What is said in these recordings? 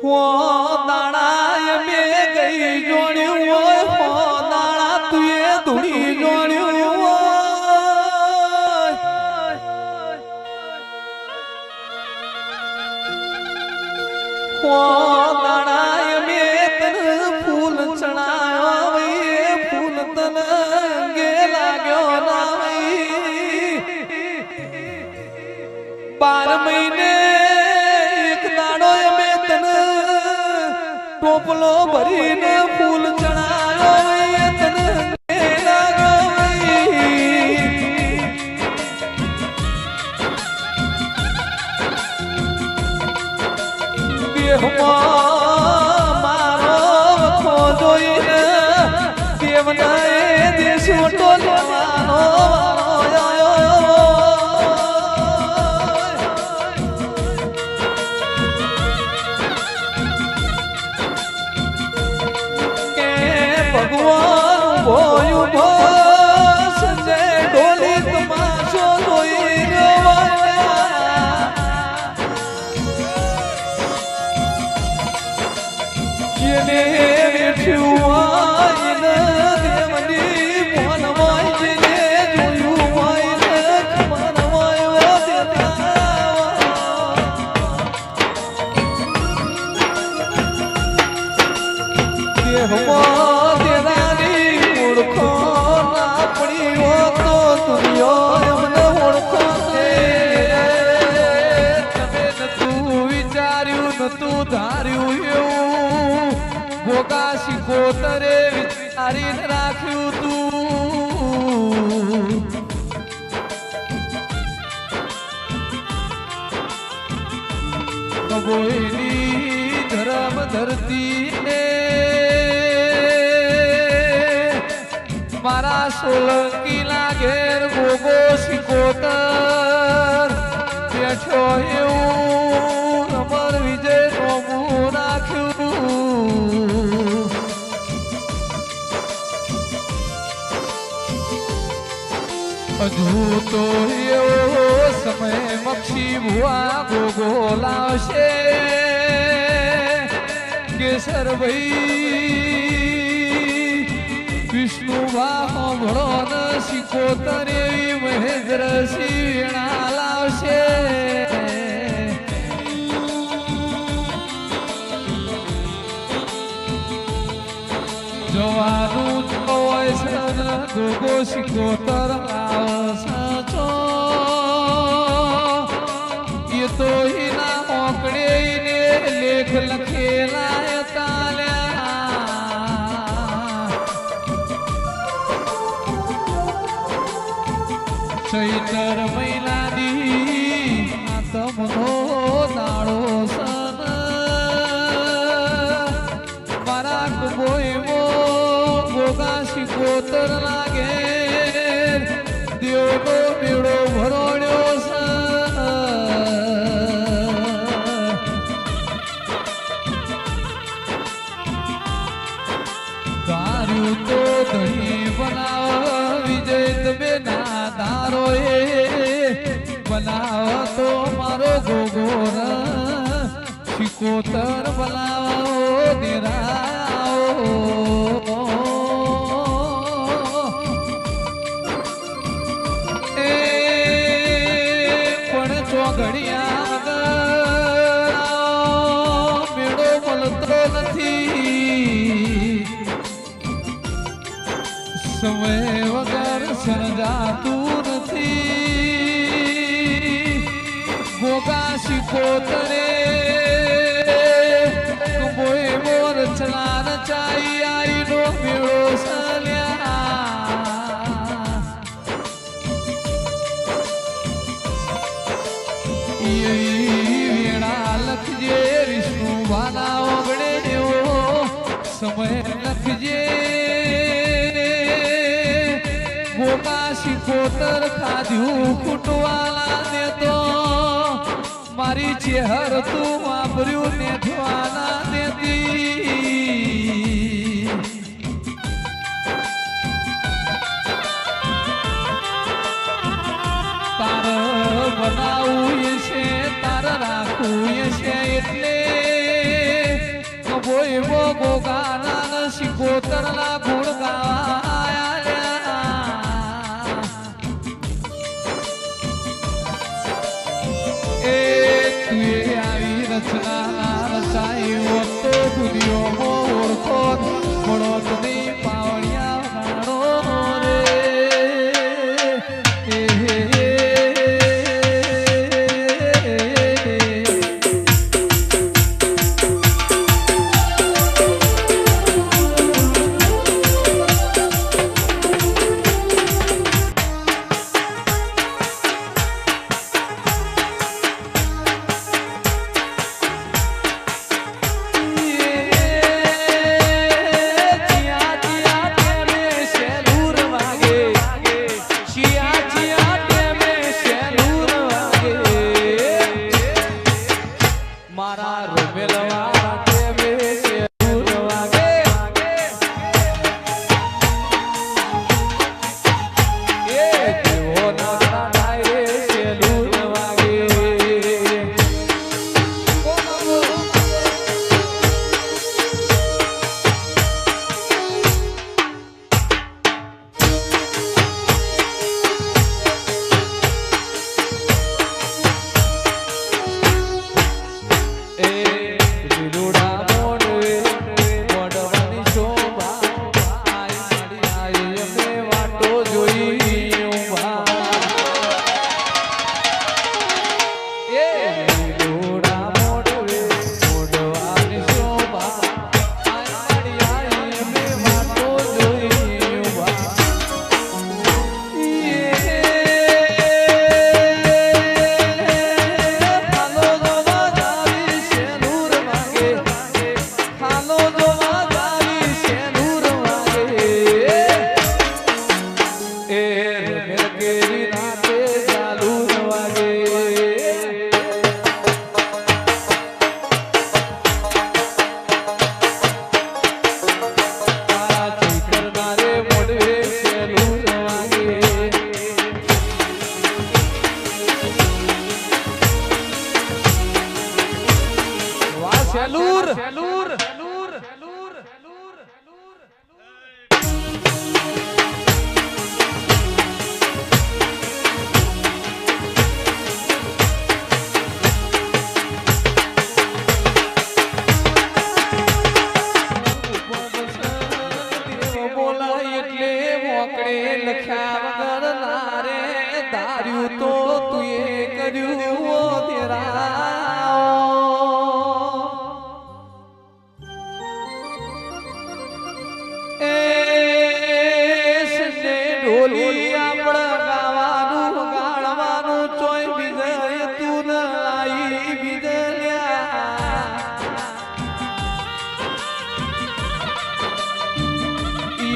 હો દાડા મે ગઈ જોણ્યું હોય હો દાડા તુએ ધૂણી જોણ્યું હો દાડા મે તન ફૂલ ચણાયો એ ફૂલ તન અંગે લાગ્યો ના 12 મહિને એક દાડો મે તન ટોપલો ભરીને ફૂલ ચણાયો એ તન અંગે લાગ્યો દેહમાં મારો વખો જોઈને દેવના એ દેશ ટોલવાનો ભગવાન ભોયું ભો સંજય ઢોલી તમાશો જોઈ જેને બેઠ્યું દેવની મોન હોય જેને જોયું હોય ખબર હોય દેહમાં દેનારી મૂર્ખો ના પડી હો તો દુનિયો એમને ઓળખો તમે નતું વિચાર્યું નતું ધાર્યું એવું ભોગા શીખોતરે વિચારીને રાખ્યું તું કબોયની ધરમ ધરતી ને મારા સોલંકી લાગેર ગોગો શીખોતર બેઠો એવું અમર વિજય નોમું રાખ્યું હજુ તો એવો સમય મક્ષી ભુવા ગોગો લાવશે કેસર ભાઈ વિષ્ણુ વાહો ભળો ન શીખોતર એવી મહેન્દ્ર સિંહ વેણા લાવશે જવાનું હોય સન ગોગો શીખોતર આવશો એ તો એના મોકળે ને લેખ લખેલા ચૈતર મહિનાની તમનો દાડો સન મારા કુબોયમો ગોગા શીખોતર લાગે દેવનો મેળો ભરોડ્યો ધાર્યું તો ધણી બનાવ વિજય તમે ના ધારો એ બનાવો તો મારો ગોગો શીખોતર બનાવો નિરાઓ એ પણ ચોઘડિયા મેળો મળતો નથી સમય વગર સર્જાતું નથી ગોગા શીખોતરે કુંભોય મોર રચના રચાઈ આઈનો મેળો સલ્યા વેણા લખજે વિષ્ણુ વાલા ઓગળે એવો સમય લખજે ગોગા શીખોતર ખાધ્યું કુટવાલા ને તો મારી ચેહર તું વાપર્યું ને ધ્વાના દેતી તાર બનાવું છે તાર રાખવું છે એટલે એવો ગોગાના શિકોતરના ગુણ ગાયા એ તુએ આવી રચના રચાયો તો દુનિયામાં ઓળખો મળો તને પાવડિયા ગાણો રે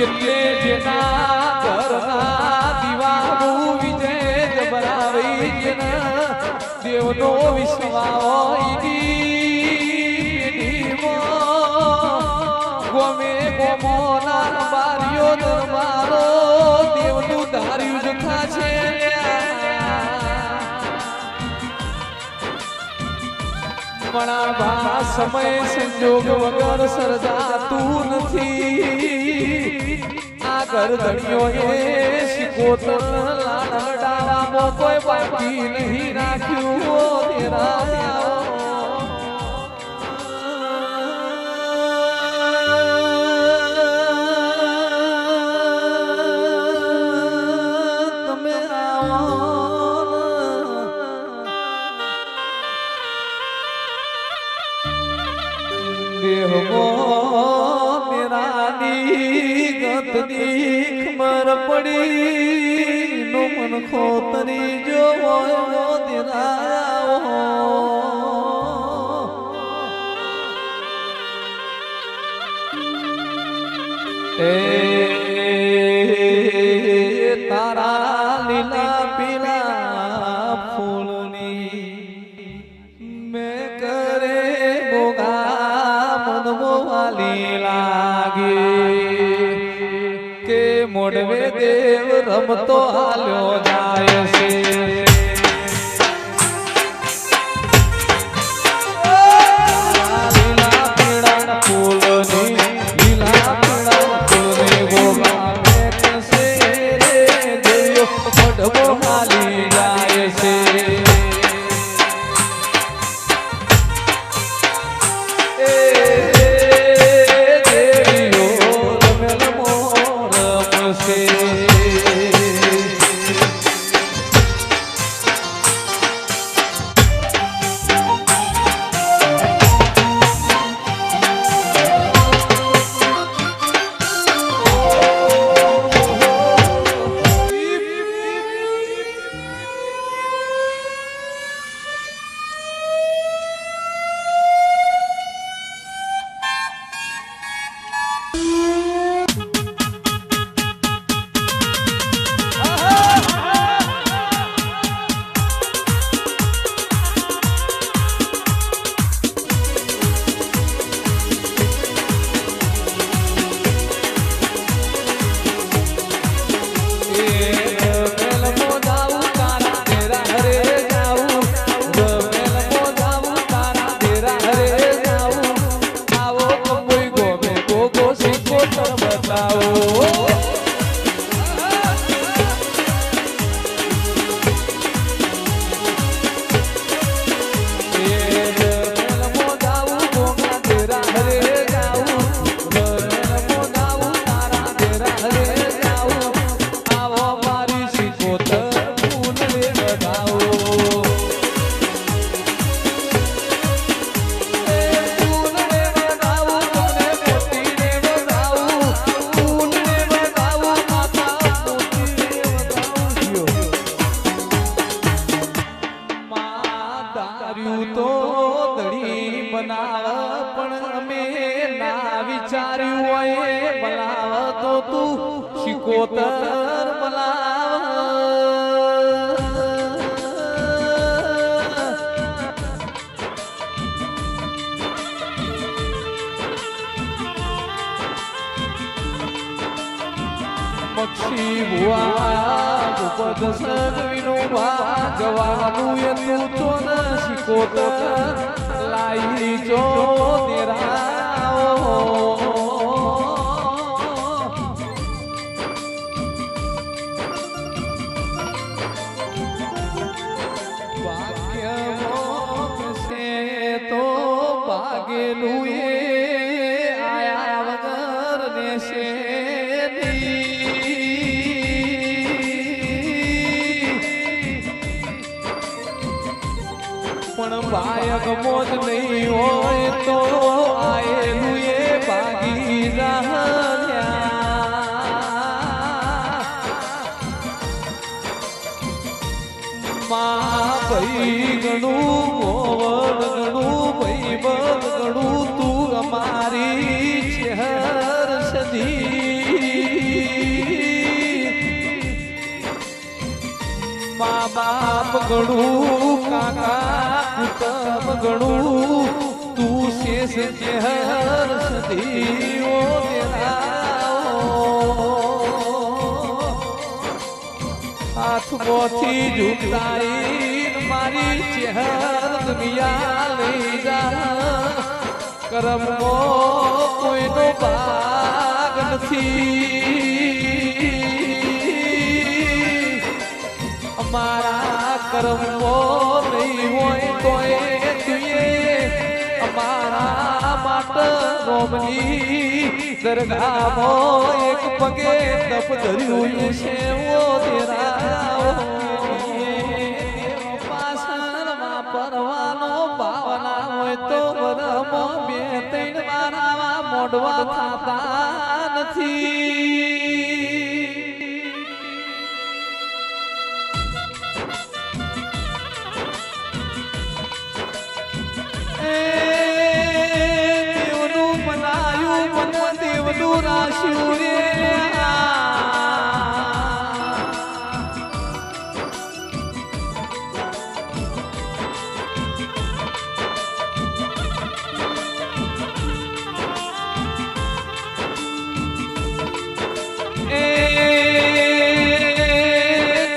એટલે જેના ઘરના દીવાનું વિજય જબરાવી જેના દેવનો વિશ્વાસ ગમે ગોમોના બારીઓ દરબારો દેવનું ધાર્યું જ થાશે મણાભા સમય સંજોગ વગર સર્જાતું નથી આ ગરદણીઓ એ શિકોતર લાડડામાં કોઈ બાકી નહીં રાખ્યું તેરા ખબર પડી નો મન ખોતરી જો તારા લીલા પીલા ફૂલની મેં કરે બોગા મન મોવાલી લાગે મોડવે દેવ રમતો હાલ્યો જાય છે લીલા પીળા ફૂલ વિચાર્યું હોય બોલાવ તો તું શિકોતર બોલાવ પક્ષી ભુવા ઉપદ સગવીનો જવાનું એ તું તો ન શિકોતર લાઈ જો તેરાઓ ભાગ્યમાં છે તો ભાગેલું એ આયા વગર નેશે પણ બાયક મોજ નહીં હોય તો આયેલું એ ભાગી માં ભાઈ ગણું મોવડ ગણું ભાઈ બદ ગણું તું અમારી ચહેર સધી મા બાપ ગણું કાકા કુટુંબ ગણું તું શેષ ચહેર સદીઓ હાથમાંથી ઝૂકતાઈ મારી ચહેર દુનિયા લઈ જા કરમો કોઈનો ભાગ નથી અમારા કર્મો નહીં હોય તોય તુએ અમારા માટે રોમની દરગાહમાં એક પગે તપ ધર્યું છે ઓ તેરા પાસણમાં પરવાનો ભાવના હોય તો વરમાં બે ત્રણ મારા મોઢવા થતા નથી દેવનું બનાયું મન દેવનું રાશ્યું રે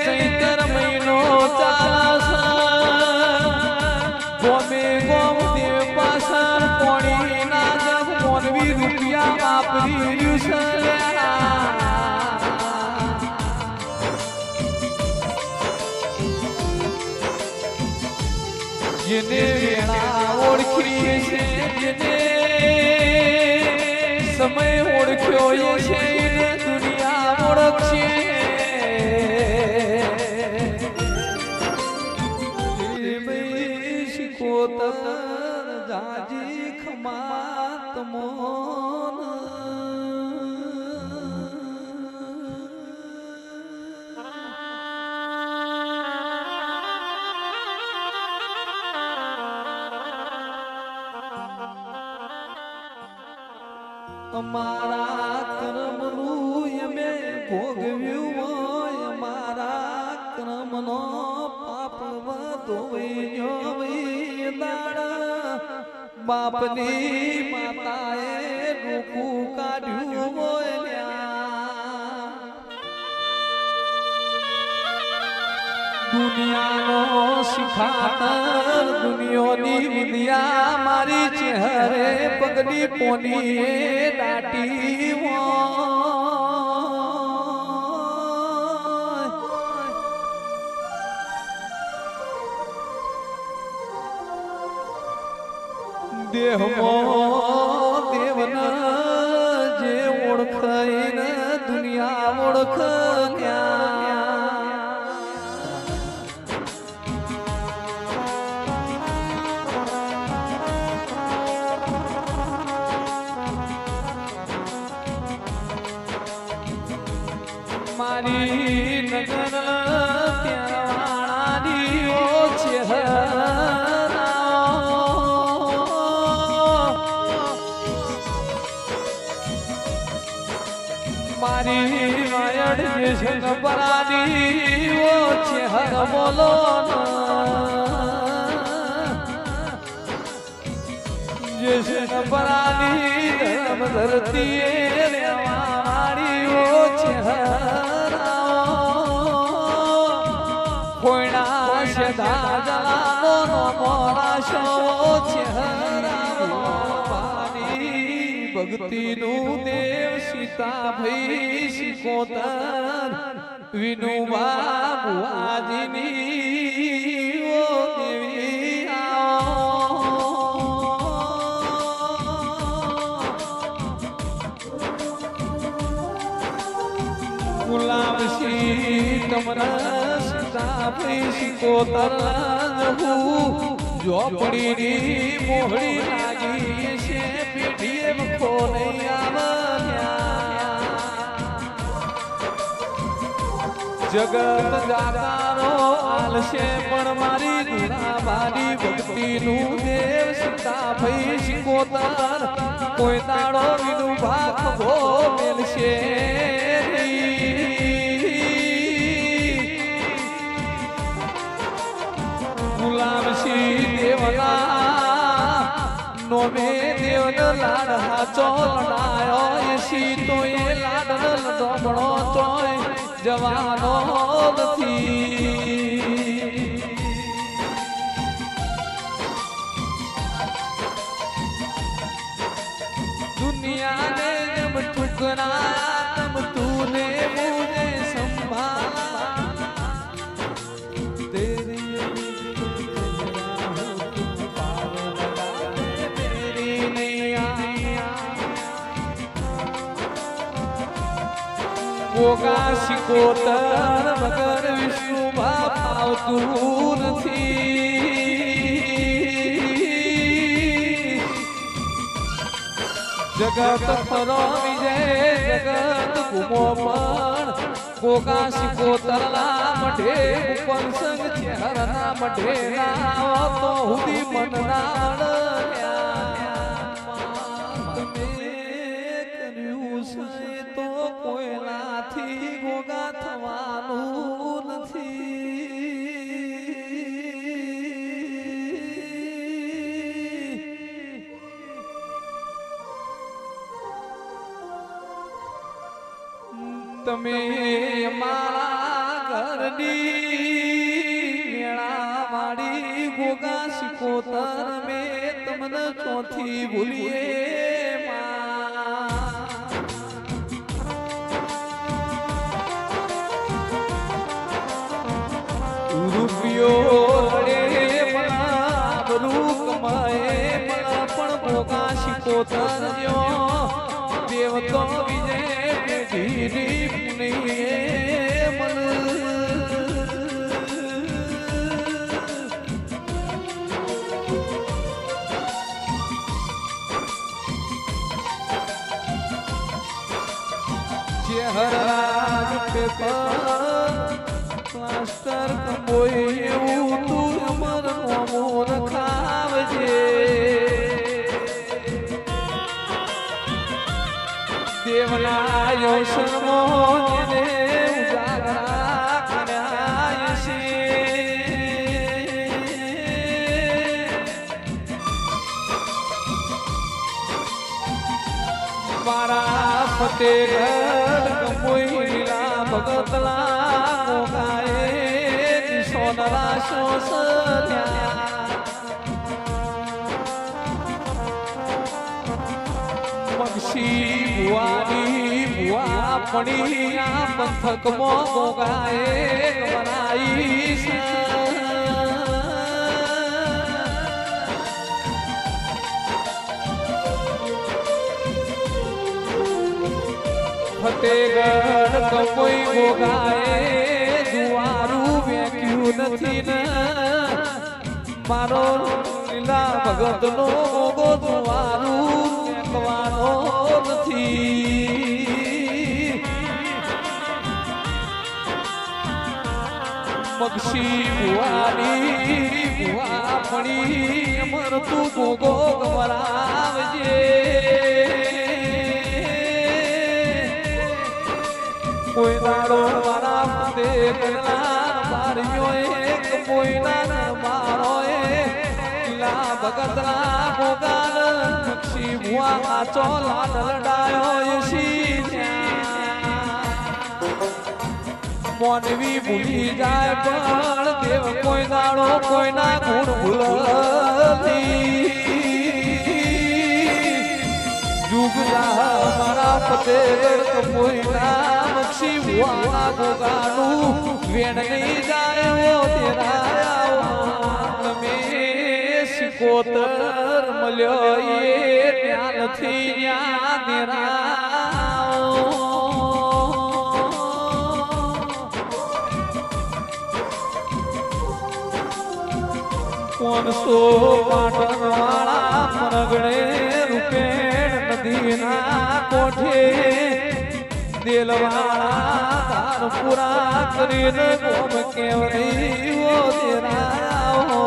ચૈતર મહિનો ચાલસ ગોમે ગોમ દેવ પાછળ પોણી ના જગ મોનવી રૂપિયા વાપરી જેને વેળા ઓળખી છે જેને સમય ઓળખ્યો છે એને દુનિયા ઓળખશે શિકોતર જાજી ખમાત મોન અમારા કર્મનું અમે ભોગવ્યું હોય અમારા કર્મનો પાપ ધોઈ દાડા બાપની માતાએ રૂપું કાઢ્યું હોય દુનિયાનો શિખાતર દુનિયાની વિદ્યા મારી ચહેરે પગની પોની દાટી દેહમાં દેવન જે ઓળખાઈને દુનિયા ઓળખ્યા મારી નગર ત્યાંવાળાની ઓ ચહેરા મારી વાયડ જે શંકરાની ઓ છે હર બોલો જે શંકરાની ધર્મ ધરતી મારી ઓ છે કોઈના છે દાદલાનો નો મોરા શો છે ભક્તિ નું દેવ સીતા ભઈ શિકોતર વિનુબા બુઆજીની ઓ દેવી ગુલાબ સી તમરા સીતા ભઈ શિકોતર ઝોપડીની મોહડી લાગી છે પેઢીએ મખો નહીં આવ્યા જગત જાતારો આલશે પણ મારી ગુણાબાની ભક્તિનું દેવ સીતા ભઈ શિકોતર કોઈ દાડો વિનું ભાગ ભો મેલશે ગુલામસી દેવના નોમે દેવન લાડ હાચો લડાયો એસી તો એ લાડ લડોમણો તોય જવાનો નથી દુનિયાને જબ ઠુકરા તબ તુને મુझे સંભાળા તેરી ગોગા શિકોતર મગર વિષ્ણુ બાપ આવતું નથી જગત ખરો વિજય જગત ઘુમો પણ ગોગા શિકોતર ના મઢે ઉપર સંગ ચહેરા મઢે ના તો હુદી મન ના ગોગા થવાનું નથી તમે મારા ઘરની મેળા વાળી ગોગા શિકોતર મેં તમને ચોથી ભૂલીએ રૂપિયો રે મના બરું કમાએ મના પણ ગોગા શિકોતર જો દેવ તો વિજય પેઢી પુનિયે મન ચહેરા પેપર માસ્ટર કંબોય એવું તું અમર મોર ખાવજે દેવના યોસનો ને ઉજાગરા કર્યા છે મારા ફતેગઢ કંબોય લીલા ભગતલા ગોગાએ સોનરા શોસર્યા મગશી બુવાની બુઆ પડી આ પંથકમાં ગોગાએ બનાઈ ફતેગઢ કંબોઈ ગોગાએ જુવારું વેક્યું નથી ને મારો લીલા ભગત નો ગોગો જુવારું વેકવાનો નથી મગશી બુવાની બુઆ પડી અમર તું ગોગો ગવરાવજે ફતે કરલા બારીઓ એક કોઈના મારો લા ભગતના ગોગાલ પક્ષી ભુઆ આચો લાલ લડાયો શી મોનવી ભૂલી જાય પણ દેવ કોઈ દાડો કોઈના ગુણ ભૂલતી જુગલા મારા ફતે કોઈના પક્ષી ભુઆ ગોગાનું વેણ નહીં જાય તેરા તમે સિકોતર મળ્યો એ ત્યાં નથી ત્યાં દેરા કોનસો પાટણ વાળા મરગણે રૂપેણ નદીના કોઠે દેલવાળા તારપુરા કરીને ગોમ કેવરી ઓ દેરાઓ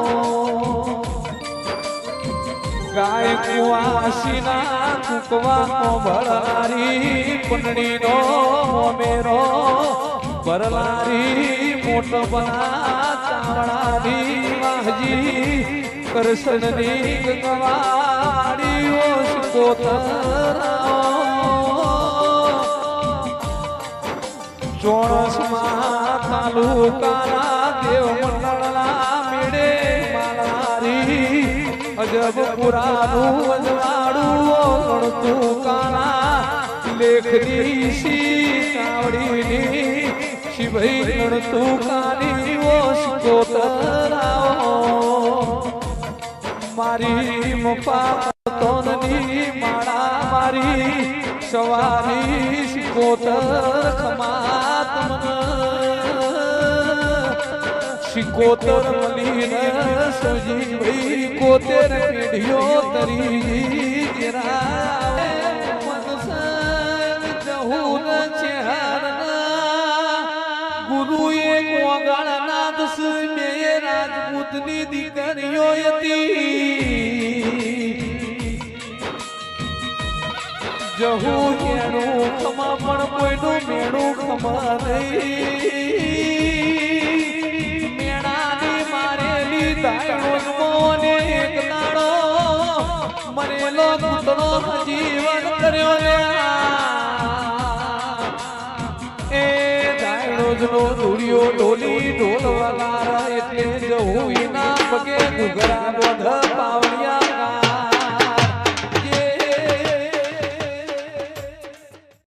ગાય કુવાસીના કુકવા ભળારી પંડણીનો મેરો ભરલારી મોટ બના ચાવડાની વાહજી કરશનની ગવાડી ઓ સિકોતરાઓ ચોણસમાં તાલુકાના દેવ મંડળના મેળે માલારી અજબ પુરાનું અજવાડું ગણતું કાના લેખની સી ચાવડીની શિવઈ ગણતું કાની ઓ સિકોતરાઓ મારી મફા તોનની માળા મારી સવારી સિકોતર ખમાત સિકોતર મલીને સજી ભાઈ કોતર પેઢીઓ તરી જરા મનસન જહુન ચહેરના ગુરુએ કોગાળના દસ બે રાજપૂતની દીકરીઓ હતી જહુ એનું ખમા પણ કોઈનું મેળું ખમા નહીં મેળાની મારેલી દાયણો મોને એક દાડો મરેલો કૂતરો જીવન કર્યો એ દાયણો જનો ધૂળિયો ઢોલી ઢોલવાલા એટલે જહુ એના પગે ઘુઘરા બોધ પાવડી